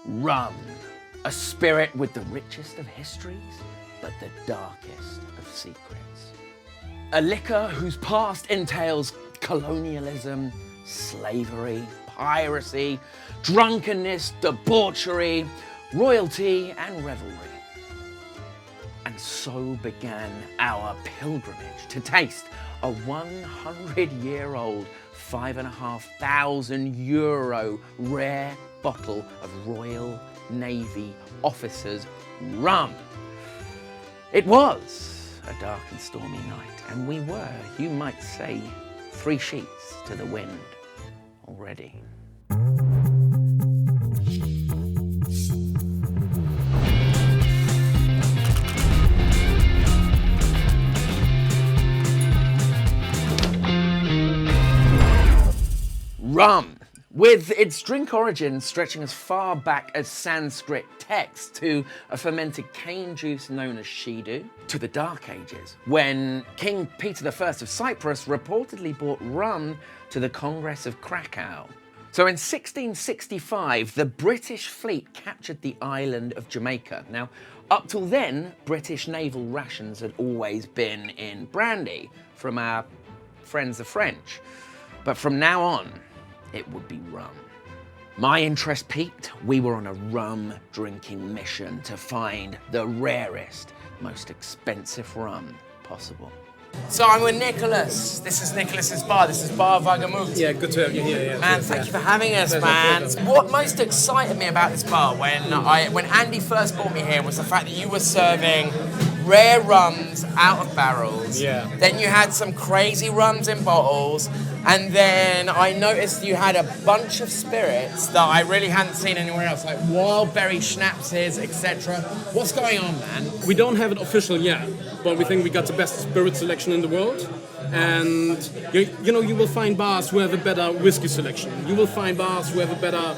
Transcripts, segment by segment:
Rum, a spirit with the richest of histories, but the darkest of secrets. A liquor whose past entails colonialism, slavery, piracy, drunkenness, debauchery, royalty and revelry. And so began our pilgrimage to taste a 100-year-old, €5,500 rare bottle of Royal Navy officers' rum. It was a dark and stormy night, and we were, you might say, 3 sheets to the wind already. Rum, with its drink origin stretching as far back as Sanskrit texts to a fermented cane juice known as shidu, to the Dark Ages, when King Peter I of Cyprus reportedly brought rum to the Congress of Krakow. So in 1665, the British fleet captured the island of Jamaica. Now, up till then, British naval rations had always been in brandy from our friends the French. But from now on, it would be rum. My interest peaked. We were on a rum drinking mission to find the rarest, most expensive rum possible. So I'm with Nicolas. This is Nicolas's bar. This is Bar Wagamut. Yeah, good to have you here. Yeah, man, thank you for having us, man. What most excited me about this bar when Andy first brought me here was the fact that you were serving rare rums out of barrels. Yeah. Then you had some crazy rums in bottles. And then I noticed you had a bunch of spirits that I really hadn't seen anywhere else, like wild berry schnapses, etc. What's going on, man? We don't have it official yet, but we think we got the best spirit selection in the world. And you know, you will find bars who have a better whiskey selection. You will find bars who have a better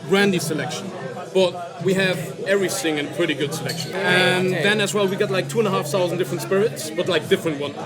brandy selection. But we have everything in pretty good selection. And then as well, we got like 2,500 different spirits, but like different ones.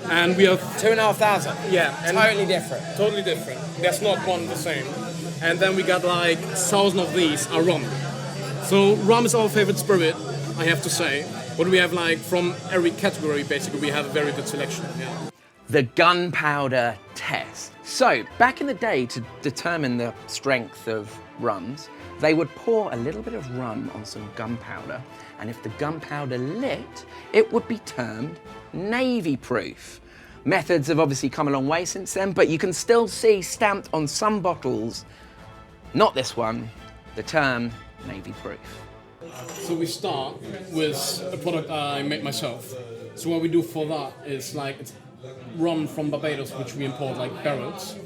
And we have 2,500. Yeah, and totally different. Totally different. There's not one the same. And then we got like 1,000 of these are rum. So rum is our favorite spirit, I have to say. But we have like from every category, basically, we have a very good selection. Yeah. The gunpowder test. So back in the day, to determine the strength of rums, they would pour a little bit of rum on some gunpowder, and if the gunpowder lit, it would be termed Navy proof. Methods have obviously come a long way since then, but you can still see stamped on some bottles, not this one, the term Navy proof. So we start with a product I make myself. So what we do for that is like it's rum from Barbados, which we import like barrels,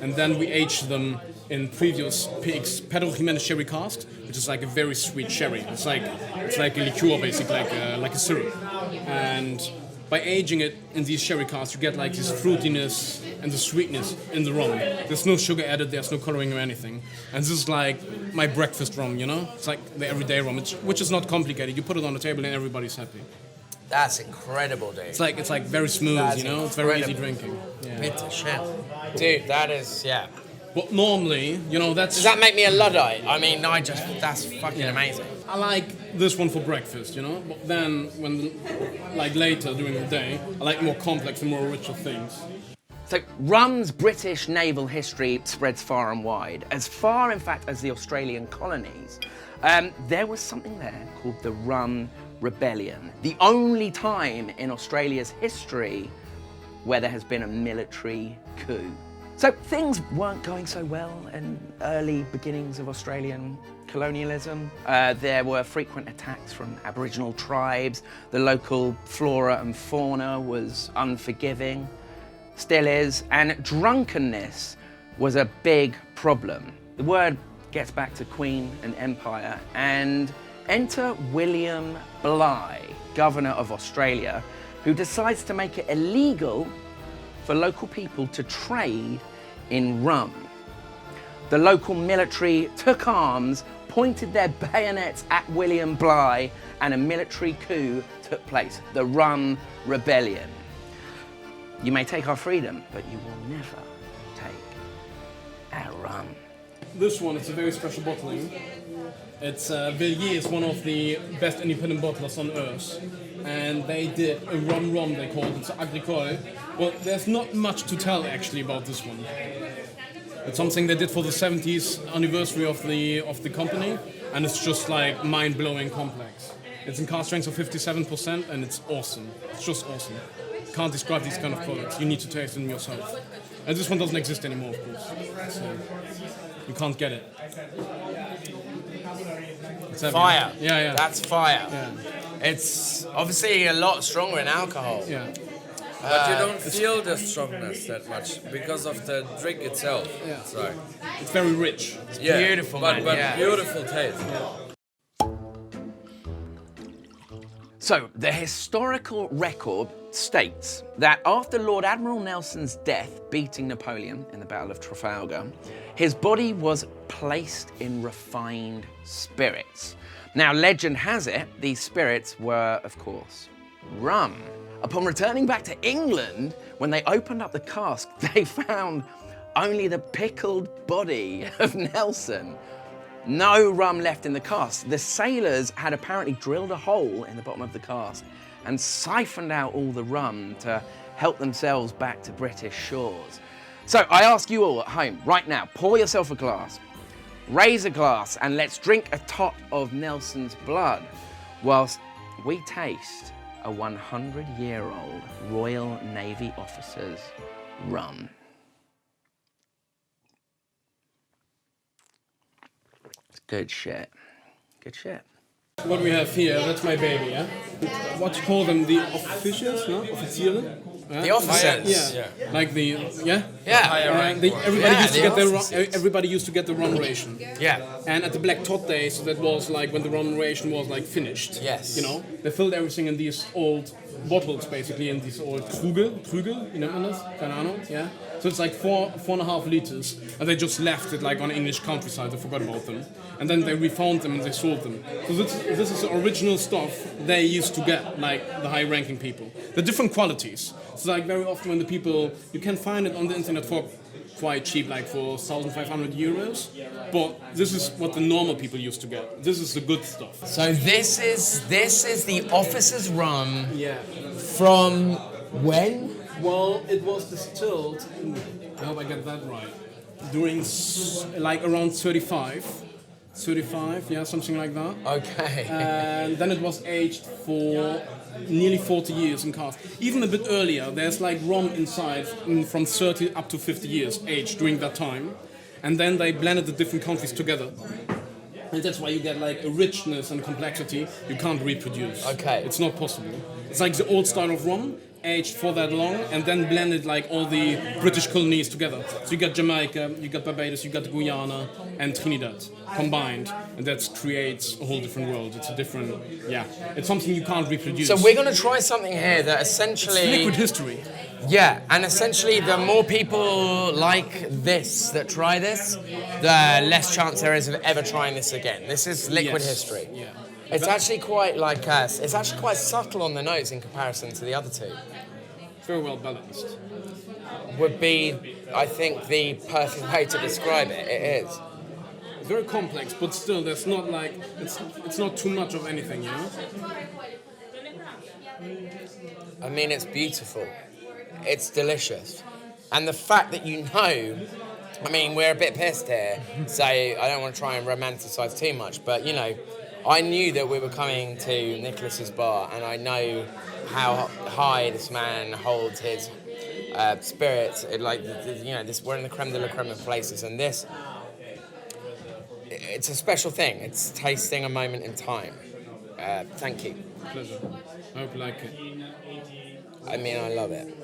and then we age them in previous pigs Pedro Jimenez sherry cask, which is like a very sweet sherry. It's like a liqueur, basically, like a syrup. And by aging it in these sherry casks, you get like this fruitiness and the sweetness in the rum. There's no sugar added, there's no coloring or anything. And this is like my breakfast rum, you know? It's like the everyday rum, which is not complicated. You put it on the table and everybody's happy. That's incredible, dude. It's like very smooth, you know? It's very easy drinking. Yeah. It's a shit. Dude, that is, yeah. But normally, you know, that's... Does that make me a Luddite? I mean, that's fucking amazing. I like this one for breakfast, you know? But then, like later during the day, I like more complex and more richer things. So rum's British naval history spreads far and wide. As far, in fact, as the Australian colonies. There was something there called the Rum Rebellion. The only time in Australia's history where there has been a military coup. So things weren't going so well in early beginnings of Australian colonialism. There were frequent attacks from Aboriginal tribes. The local flora and fauna was unforgiving, still is, and drunkenness was a big problem. The word gets back to Queen and Empire, and enter William Bligh, Governor of Australia, who decides to make it illegal for local people to trade in rum. The local military took arms, pointed their bayonets at William Bligh, and a military coup took place, the Rum Rebellion. You may take our freedom, but you will never take our rum. This one is a very special bottling. It's Villiers is one of the best independent bottlers on earth, and they did a rum they called it, it's agricole. Well, there's not much to tell actually about this one. It's something they did for the 70th anniversary of the company, and it's just like mind-blowing complex. It's in cask strength of 57%, and it's awesome. It's just awesome. Can't describe these kind of products. You need to taste them yourself. And this one doesn't exist anymore, of course. So you can't get it. It's Fire. Yeah. That's fire. Yeah. It's obviously a lot stronger in alcohol. Yeah. But you don't feel the strongness that much because of the drink itself. Yeah. So, It's very rich. yeah, beautiful, but man, yeah. beautiful taste. So, the historical record states that after Lord Admiral Nelson's death beating Napoleon in the Battle of Trafalgar, his body was placed in refined spirits. Now, legend has it, these spirits were, of course, rum. Upon returning back to England, when they opened up the cask, they found only the pickled body of Nelson. No rum left in the cask. The sailors had apparently drilled a hole in the bottom of the cask and siphoned out all the rum to help themselves back to British shores. So I ask you all at home, right now, pour yourself a glass, raise a glass, and let's drink a tot of Nelson's blood whilst we taste a 100-year-old Royal Navy officer's rum. Good shit. Good shit. What we have here, that's my baby, yeah? What you call them, the officials, no? Offiziere? The officers. Yeah. Like the, yeah? Yeah. Everybody used to get the rum ration. Yeah. And at the Black Tot days, that was like when the rum ration was like finished. Yes. You know, they filled everything in these old bottles, basically, in these old Krüge, you know this? Keine Ahnung, yeah? So it's like 4.5 liters, and they just left it like on English countryside, they forgot about them. And then they refound them and they sold them. So this is the original stuff they used to get, like the high-ranking people. The different qualities. It's like very often when the people, you can find it on the internet for quite cheap, like for 1,500 euros. But this is what the normal people used to get. This is the good stuff. So this is the officer's rum. Yeah. From when? Well, it was distilled, I hope I get that right, during like around 35, yeah, something like that. Okay. And then it was aged for nearly 40 years in cask. Even a bit earlier, there's like rum inside from 30 up to 50 years aged during that time. And then they blended the different countries together. And that's why you get like a richness and complexity you can't reproduce. Okay. It's not possible. It's like the old style of rum, aged for that long, and then blended like all the British colonies together. So you got Jamaica, you got Barbados, you got Guyana, and Trinidad combined, and that creates a whole different world. It's a different, yeah, it's something you can't reproduce. So we're going to try something here that essentially... It's liquid history. Yeah, and essentially the more people like this that try this, the less chance there is of ever trying this again. This is liquid history. Yeah. It's actually quite like us. It's actually quite subtle on the nose in comparison to the other two. Very well balanced. Would be, I think, the perfect way to describe it. It is. It's very complex, but still, there's not like it's not too much of anything, you know. I mean, it's beautiful. It's delicious. And the fact that you know, I mean, we're a bit pissed here, so I don't want to try and romanticise too much, but, you know, I knew that we were coming to Nicolas's bar, and I know how high this man holds his spirits. Like, you know, we're in the creme de la creme of places, and this, it's a special thing. It's tasting a moment in time. Thank you. Pleasure. I hope you like it. I mean, I love it.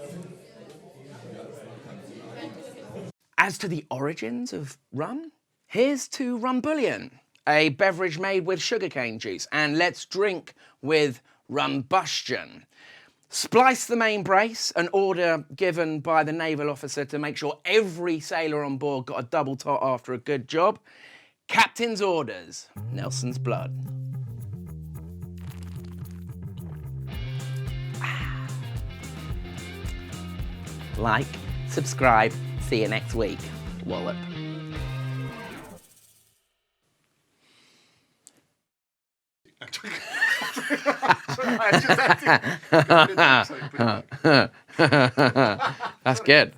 As to the origins of rum, here's to rum bouillon, a beverage made with sugarcane juice, and let's drink with rumbustion. Splice the main brace, an order given by the naval officer to make sure every sailor on board got a double tot after a good job. Captain's orders, Nelson's blood. Like, subscribe, see you next week. Wallop. That's good.